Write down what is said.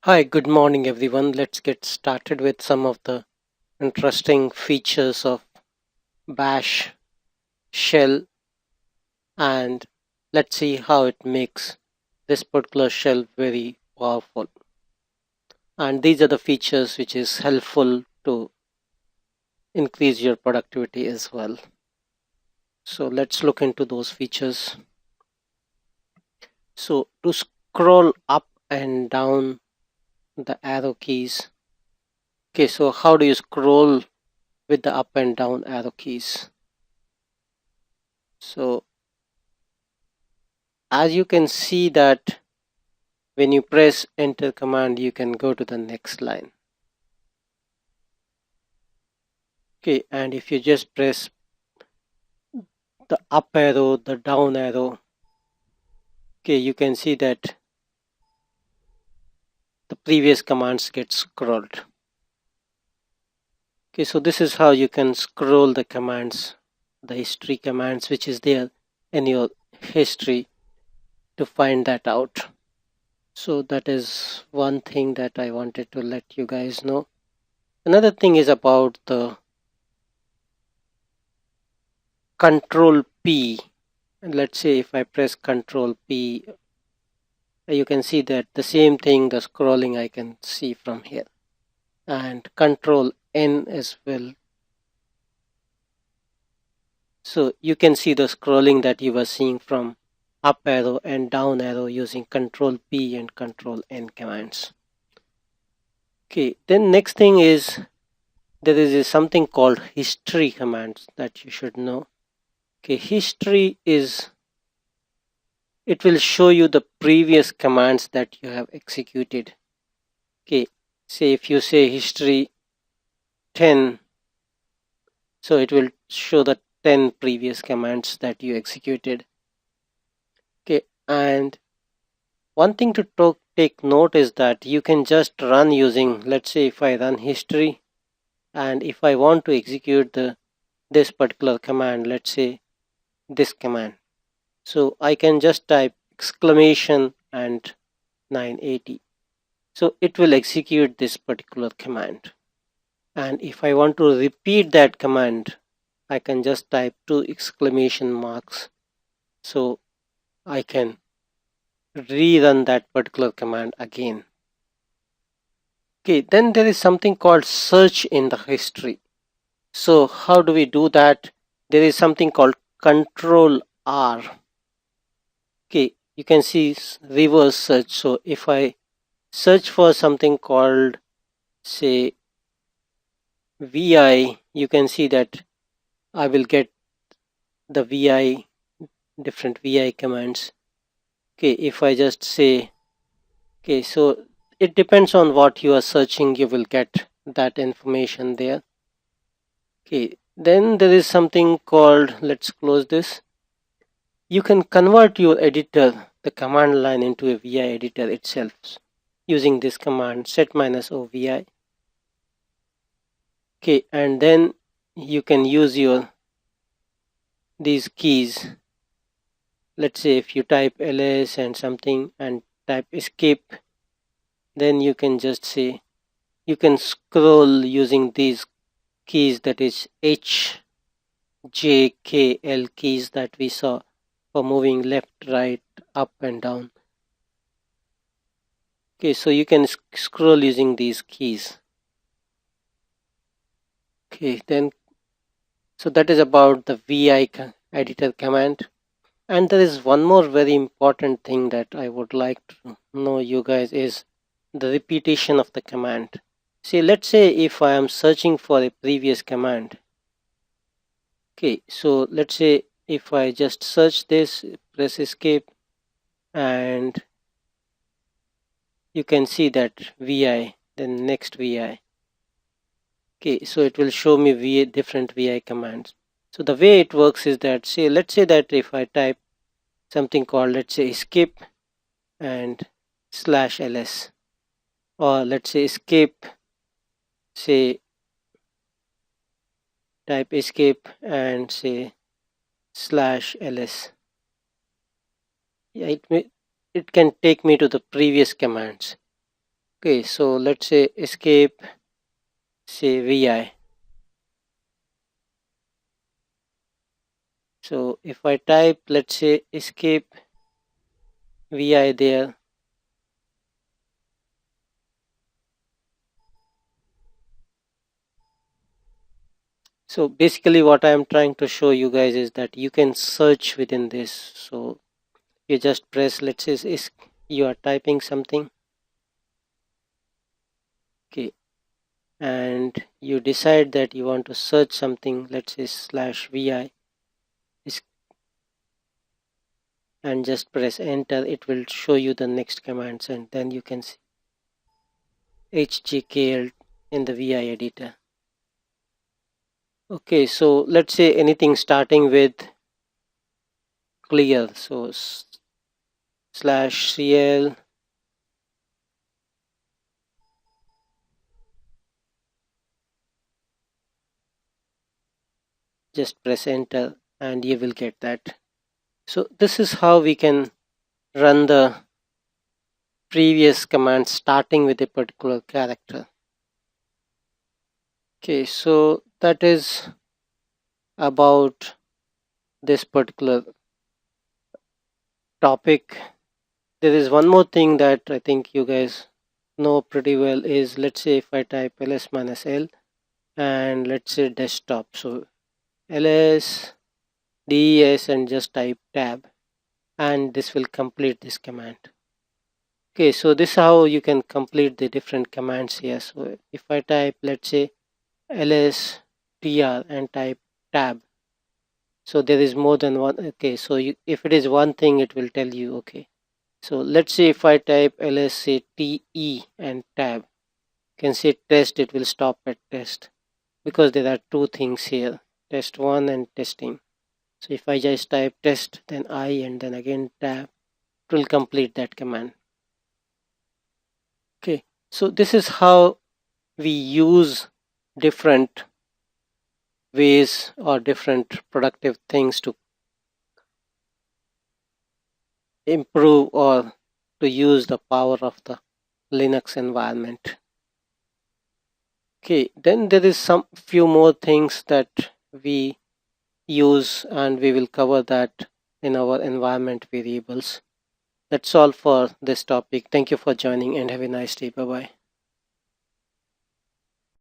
Hi, good morning everyone. Let's get started with some of the interesting features of Bash shell, and let's see how it makes this particular shell very powerful. And these are the features which is helpful to increase your productivity as well. So let's look into those features. So to scroll up and down the arrow keys. Okay, so how do you scroll with the up and down arrow keys? So as you can see that when you press enter command you can go to the next line. Okay, and if you just press the up arrow, the down arrow, okay, you can see that the previous commands get scrolled. Okay, so this is how you can scroll the commands, the history commands which is there in your history, to find that out. So that is one thing that I wanted to let you guys know. Another thing is about the control P. And let's say if I press control P, you can see that the same thing, the scrolling I can see from here, and control N as well. So you can see the scrolling that you were seeing from up arrow and down arrow using control P and control N commands. Okay, then next thing is there is something called history commands that you should know. Okay, history is, it will show you the previous commands that you have executed. Okay, say if you say history 10, so it will show the 10 previous commands that you executed. Okay, and one thing to take note is that you can just run using, let's say if I run history and if I want to execute this particular command, let's say this command, so I can just type exclamation and 980, so it will execute this particular command. And if I want to repeat that command, I can just type 2 exclamation marks, so I can rerun that particular command again. Okay, then there is something called search in the history. So how do we do that? There is something called control R. Okay, you can see reverse search. So if I search for something called, say, VI, you can see that I will get the VI, different VI commands. Okay, if I just say, okay, so it depends on what you are searching, you will get that information there. Okay, then there is something called, let's close this. You can convert your editor, the command line, into a VI editor itself using this command set -ovi. Okay, and then you can use your these keys. Let's say if you type ls and something and type escape, then you can just say, you can scroll using these keys, that is H, J, K, L keys that we saw for moving left, right, up and down. Okay, so you can scroll using these keys. Okay, then so that is about the VI editor command. And there is one more very important thing that I would like to know you guys is the repetition of the command. See, let's say if I am searching for a previous command. Okay, so let's say if I just search this, press escape, and you can see that VI, then next VI. Okay, so it will show me different VI commands. So the way it works is that, say, let's say that if I type something called, let's say, escape and /ls, or let's say escape, say type escape and say /ls. Yeah, it can take me to the previous commands. Okay, so let's say escape, say vi. So if I type, let's say escape vi there, so basically what I am trying to show you guys is that you can search within this. So you just press, let's say you are typing something, okay, and you decide that you want to search something, let's say slash vi, and just press enter. It will show you the next commands, and then you can see hgkl in the vi editor. Okay, so let's say anything starting with clear, so slash cl, just press enter and you will get that. So this is how we can run the previous command starting with a particular character. Okay, so that is about this particular topic. There is one more thing that I think you guys know pretty well is, let's say if I type ls minus l and let's say desktop, so ls des and just type tab, and this will complete this command. Okay, so this is how you can complete the different commands here. So if I type, let's say ls tr and type tab, so there is more than one. Okay, so if it is one thing, it will tell you. Okay, so let's say if I type ls say te and tab, you can say test, it will stop at test because there are two things here, test 1 and testing. So if I just type test, then I, and then again tab, it will complete that command. Okay, so this is how we use different ways or different productive things to improve or to use the power of the Linux environment. Okay, then there is some few more things that we use, and we will cover that in our environment variables. That's all for this topic. Thank you for joining and have a nice day. Bye bye.